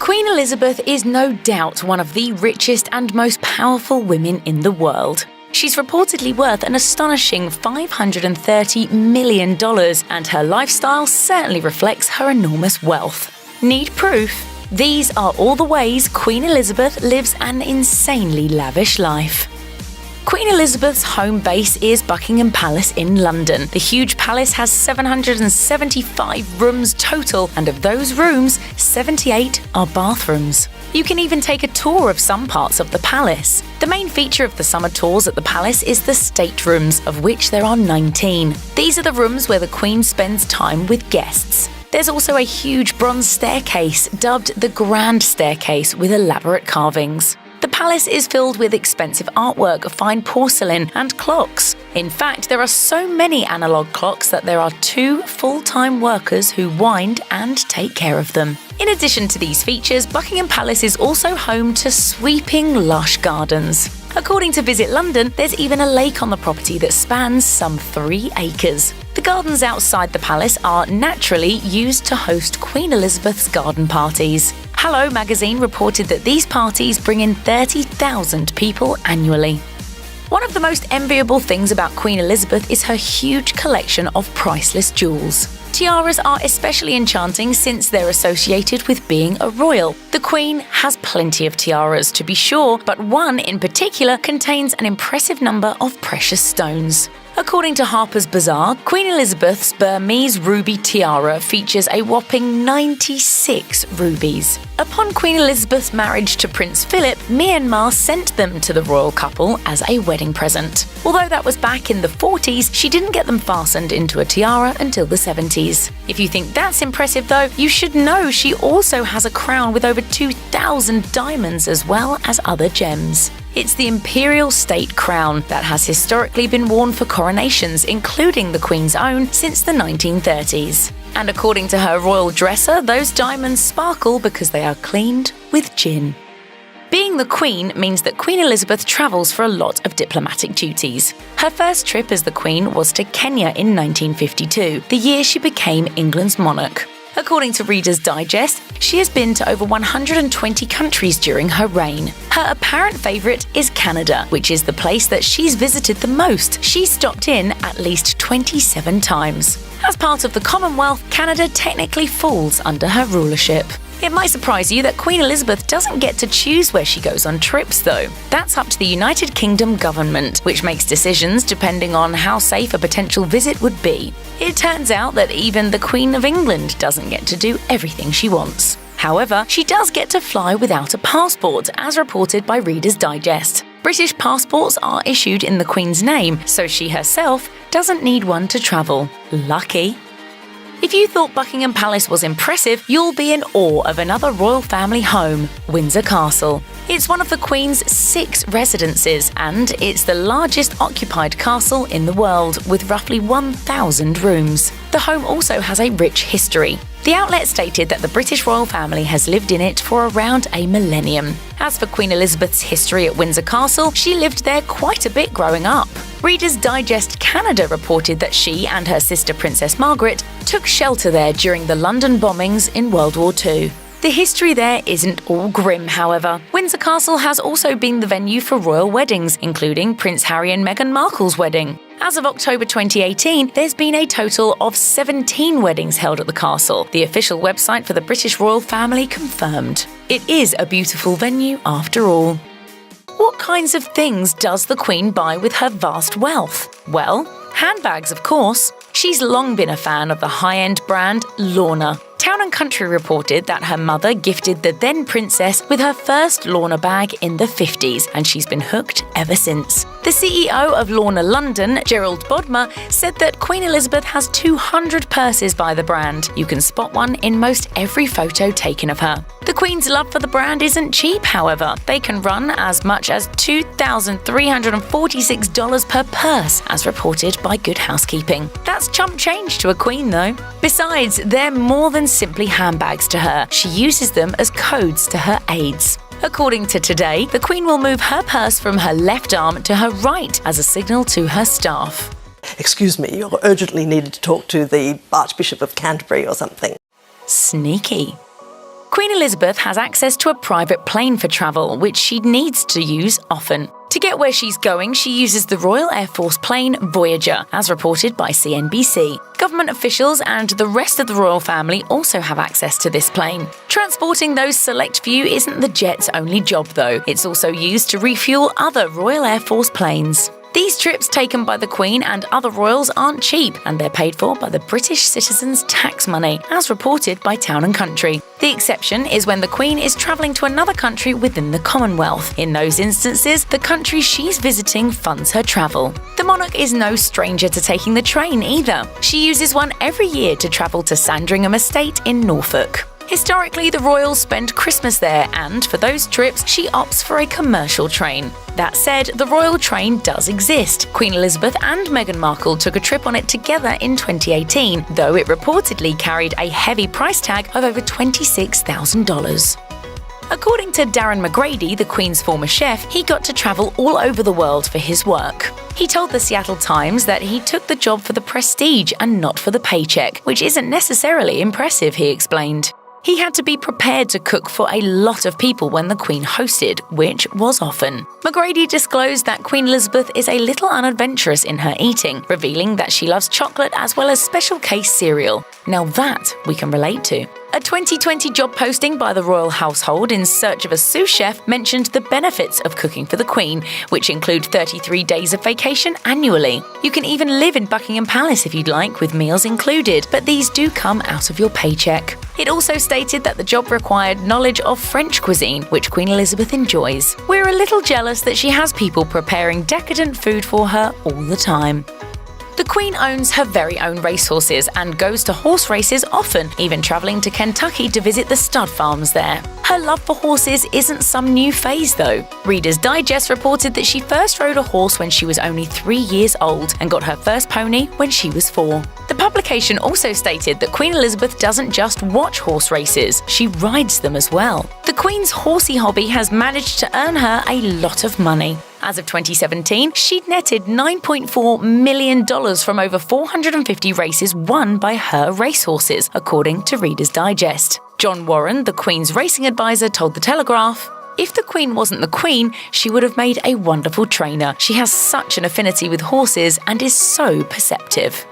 Queen Elizabeth is no doubt one of the richest and most powerful women in the world. She's reportedly worth an astonishing $530 million, and her lifestyle certainly reflects her enormous wealth. Need proof? These are all the ways Queen Elizabeth lives an insanely lavish life. Queen Elizabeth's home base is Buckingham Palace in London. The huge palace has 775 rooms total, and of those rooms, 78 are bathrooms. You can even take a tour of some parts of the palace. The main feature of the summer tours at the palace is the staterooms, of which there are 19. These are the rooms where the Queen spends time with guests. There's also a huge bronze staircase, dubbed the Grand Staircase, with elaborate carvings. The palace is filled with expensive artwork, fine porcelain, and clocks. In fact, there are so many analog clocks that there are 2 full-time workers who wind and take care of them. In addition to these features, Buckingham Palace is also home to sweeping, lush gardens. According to Visit London, there's even a lake on the property that spans some 3 acres. The gardens outside the palace are naturally used to host Queen Elizabeth's garden parties. Hello magazine reported that these parties bring in 30,000 people annually. One of the most enviable things about Queen Elizabeth is her huge collection of priceless jewels. Tiaras are especially enchanting since they're associated with being a royal. The Queen has plenty of tiaras, to be sure, but one in particular contains an impressive number of precious stones. According to Harper's Bazaar, Queen Elizabeth's Burmese ruby tiara features a whopping 96 rubies. Upon Queen Elizabeth's marriage to Prince Philip, Myanmar sent them to the royal couple as a wedding present. Although that was back in the 40s, she didn't get them fastened into a tiara until the 70s. If you think that's impressive though, you should know she also has a crown with over 2,000 diamonds as well as other gems. It's the Imperial State Crown that has historically been worn for coronations, including the Queen's own, since the 1930s. And according to her royal dresser, those diamonds sparkle because they are cleaned with gin. Being the Queen means that Queen Elizabeth travels for a lot of diplomatic duties. Her first trip as the Queen was to Kenya in 1952, the year she became England's monarch. According to Reader's Digest, she has been to over 120 countries during her reign. Her apparent favourite is Canada, which is the place that she's visited the most. She's stopped in at least 27 times. As part of the Commonwealth, Canada technically falls under her rulership. It might surprise you that Queen Elizabeth doesn't get to choose where she goes on trips, though. That's up to the United Kingdom government, which makes decisions depending on how safe a potential visit would be. It turns out that even the Queen of England doesn't get to do everything she wants. However, she does get to fly without a passport, as reported by Reader's Digest. British passports are issued in the Queen's name, so she herself doesn't need one to travel. Lucky. If you thought Buckingham Palace was impressive, you'll be in awe of another royal family home, Windsor Castle. It's one of the Queen's 6 residences, and it's the largest occupied castle in the world, with roughly 1,000 rooms. The home also has a rich history. The outlet stated that the British royal family has lived in it for around a millennium. As for Queen Elizabeth's history at Windsor Castle, she lived there quite a bit growing up. Reader's Digest Canada reported that she and her sister Princess Margaret took shelter there during the London bombings in World War II. The history there isn't all grim, however. Windsor Castle has also been the venue for royal weddings, including Prince Harry and Meghan Markle's wedding. As of October 2018, there's been a total of 17 weddings held at the castle, the official website for the British royal family confirmed. It is a beautiful venue after all. What kinds of things does the Queen buy with her vast wealth? Well, handbags, of course. She's long been a fan of the high-end brand Lorna. Town & Country reported that her mother gifted the then princess with her first Lorna bag in the 50s, and she's been hooked ever since. The CEO of Lorna London, Gerald Bodmer, said that Queen Elizabeth has 200 purses by the brand. You can spot one in most every photo taken of her. The Queen's love for the brand isn't cheap, however. They can run as much as $2,346 per purse, as reported by Good Housekeeping. That's chump change to a queen, though. Besides, they're more than simply handbags to her. She uses them as codes to her aides. According to Today, the Queen will move her purse from her left arm to her right as a signal to her staff. Excuse me, you're urgently needed to talk to the Archbishop of Canterbury or something. Sneaky. Queen Elizabeth has access to a private plane for travel, which she needs to use often. To get where she's going, she uses the Royal Air Force plane Voyager, as reported by CNBC. Government officials and the rest of the royal family also have access to this plane. Transporting those select few isn't the jet's only job, though. It's also used to refuel other Royal Air Force planes. These trips taken by the Queen and other royals aren't cheap, and they're paid for by the British citizens' tax money, as reported by Town & Country. The exception is when the Queen is travelling to another country within the Commonwealth. In those instances, the country she's visiting funds her travel. The monarch is no stranger to taking the train either. She uses one every year to travel to Sandringham Estate in Norfolk. Historically, the royals spend Christmas there, and for those trips, she opts for a commercial train. That said, the royal train does exist. Queen Elizabeth and Meghan Markle took a trip on it together in 2018, though it reportedly carried a heavy price tag of over $26,000. According to Darren McGrady, the Queen's former chef, he got to travel all over the world for his work. He told the Seattle Times that he took the job for the prestige and not for the paycheck, which isn't necessarily impressive, he explained. He had to be prepared to cook for a lot of people when the Queen hosted, which was often. McGrady disclosed that Queen Elizabeth is a little unadventurous in her eating, revealing that she loves chocolate as well as special case cereal. Now that we can relate to. A 2020 job posting by the royal household in search of a sous chef mentioned the benefits of cooking for the Queen, which include 33 days of vacation annually. You can even live in Buckingham Palace if you'd like, with meals included, but these do come out of your paycheck. It also stated that the job required knowledge of French cuisine, which Queen Elizabeth enjoys. We're a little jealous that she has people preparing decadent food for her all the time. The Queen owns her very own racehorses and goes to horse races often, even travelling to Kentucky to visit the stud farms there. Her love for horses isn't some new phase, though. Reader's Digest reported that she first rode a horse when she was only 3 years old and got her first pony when she was 4. The publication also stated that Queen Elizabeth doesn't just watch horse races, she rides them as well. The Queen's horsey hobby has managed to earn her a lot of money. As of 2017, she'd netted $9.4 million from over 450 races won by her racehorses, according to Reader's Digest. John Warren, the Queen's racing advisor, told The Telegraph, "If the Queen wasn't the Queen, she would have made a wonderful trainer. She has such an affinity with horses and is so perceptive."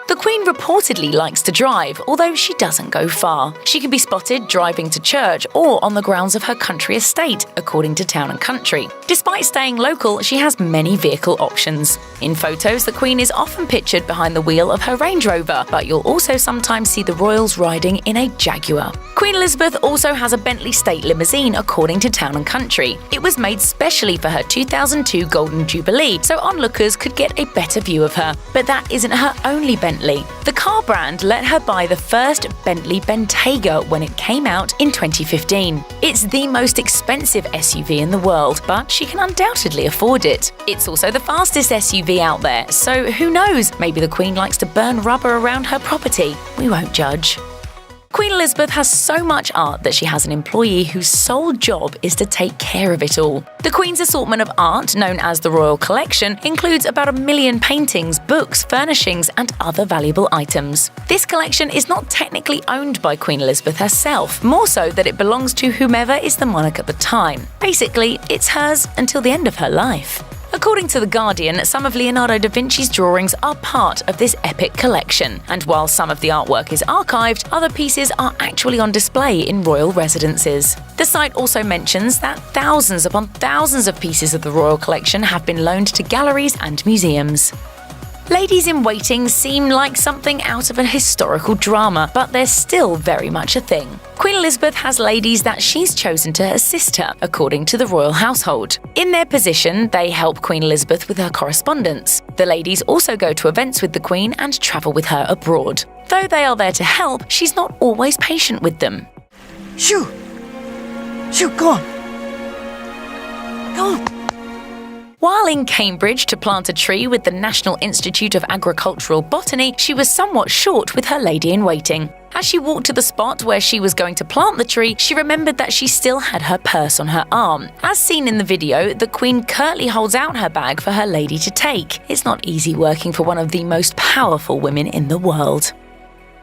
The Queen reportedly likes to drive, although she doesn't go far. She can be spotted driving to church or on the grounds of her country estate, according to Town & Country. Despite staying local, she has many vehicle options. In photos, the Queen is often pictured behind the wheel of her Range Rover, but you'll also sometimes see the royals riding in a Jaguar. Queen Elizabeth also has a Bentley State limousine, according to Town & Country. It was made specially for her 2002 Golden Jubilee, so onlookers could get a better view of her. But that isn't her only Bentley. The car brand let her buy the first Bentley Bentayga when it came out in 2015. It's the most expensive SUV in the world, but she can undoubtedly afford it. It's also the fastest SUV out there, so who knows, maybe the Queen likes to burn rubber around her property. We won't judge. Queen Elizabeth has so much art that she has an employee whose sole job is to take care of it all. The Queen's assortment of art, known as the Royal Collection, includes about 1 million paintings, books, furnishings, and other valuable items. This collection is not technically owned by Queen Elizabeth herself, more so that it belongs to whomever is the monarch at the time. Basically, it's hers until the end of her life. According to The Guardian, some of Leonardo da Vinci's drawings are part of this epic collection, and while some of the artwork is archived, other pieces are actually on display in royal residences. The site also mentions that thousands upon thousands of pieces of the royal collection have been loaned to galleries and museums. Ladies in waiting seem like something out of a historical drama, but they're still very much a thing. Queen Elizabeth has ladies that she's chosen to assist her, according to the royal household. In their position, they help Queen Elizabeth with her correspondence. The ladies also go to events with the Queen and travel with her abroad. Though they are there to help, she's not always patient with them. Shoo! Shoo, go on! Go on! While in Cambridge to plant a tree with the National Institute of Agricultural Botany, she was somewhat short with her lady-in-waiting. As she walked to the spot where she was going to plant the tree, she remembered that she still had her purse on her arm. As seen in the video, the Queen curtly holds out her bag for her lady to take. It's not easy working for one of the most powerful women in the world.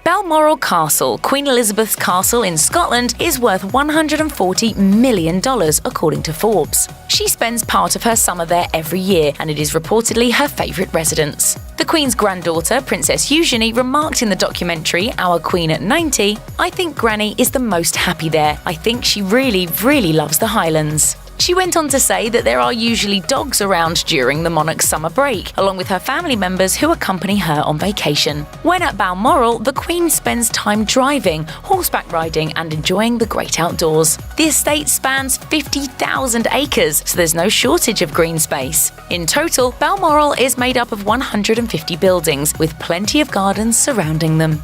Balmoral Castle, Queen Elizabeth's castle in Scotland, is worth $140 million, according to Forbes. She spends part of her summer there every year, and it is reportedly her favourite residence. The Queen's granddaughter, Princess Eugenie, remarked in the documentary Our Queen at 90, "I think Granny is the most happy there. I think she really, really loves the Highlands." She went on to say that there are usually dogs around during the monarch's summer break, along with her family members who accompany her on vacation. When at Balmoral, the Queen spends time driving, horseback riding, and enjoying the great outdoors. The estate spans 50,000 acres, so there's no shortage of green space. In total, Balmoral is made up of 150 buildings, with plenty of gardens surrounding them.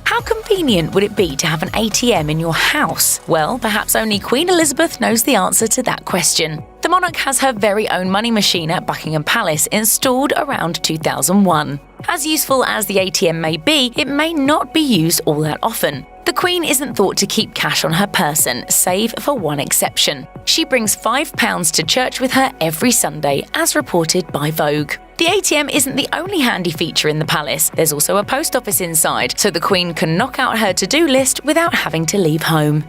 How convenient would it be to have an ATM in your house? Well, perhaps only Queen Elizabeth knows the answer to that question. The monarch has her very own money machine at Buckingham Palace installed around 2001. As useful as the ATM may be, it may not be used all that often. The Queen isn't thought to keep cash on her person, save for one exception. She brings £5 to church with her every Sunday, as reported by Vogue. The ATM isn't the only handy feature in the palace. There's also a post office inside, so the Queen can knock out her to-do list without having to leave home.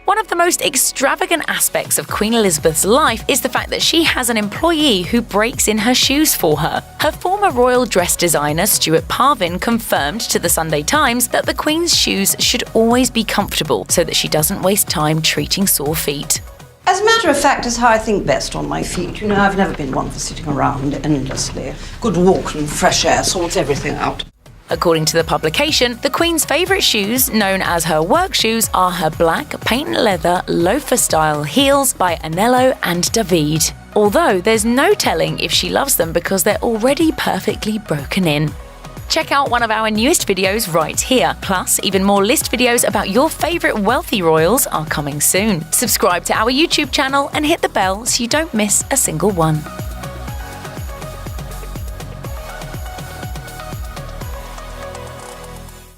One of the most extravagant aspects of Queen Elizabeth's life is the fact that she has an employee who breaks in her shoes for her. Her former royal dress designer, Stuart Parvin, confirmed to the Sunday Times that the Queen's shoes should always be comfortable so that she doesn't waste time treating sore feet. As a matter of fact, it's how I think best on my feet. You know, I've never been one for sitting around endlessly. Good walk and fresh air sorts everything out. According to the publication, the Queen's favourite shoes, known as her work shoes, are her black patent leather loafer-style heels by Anello and David. Although there's no telling if she loves them because they're already perfectly broken in. Check out one of our newest videos right here. Plus, even more list videos about your favourite wealthy royals are coming soon. Subscribe to our YouTube channel and hit the bell so you don't miss a single one.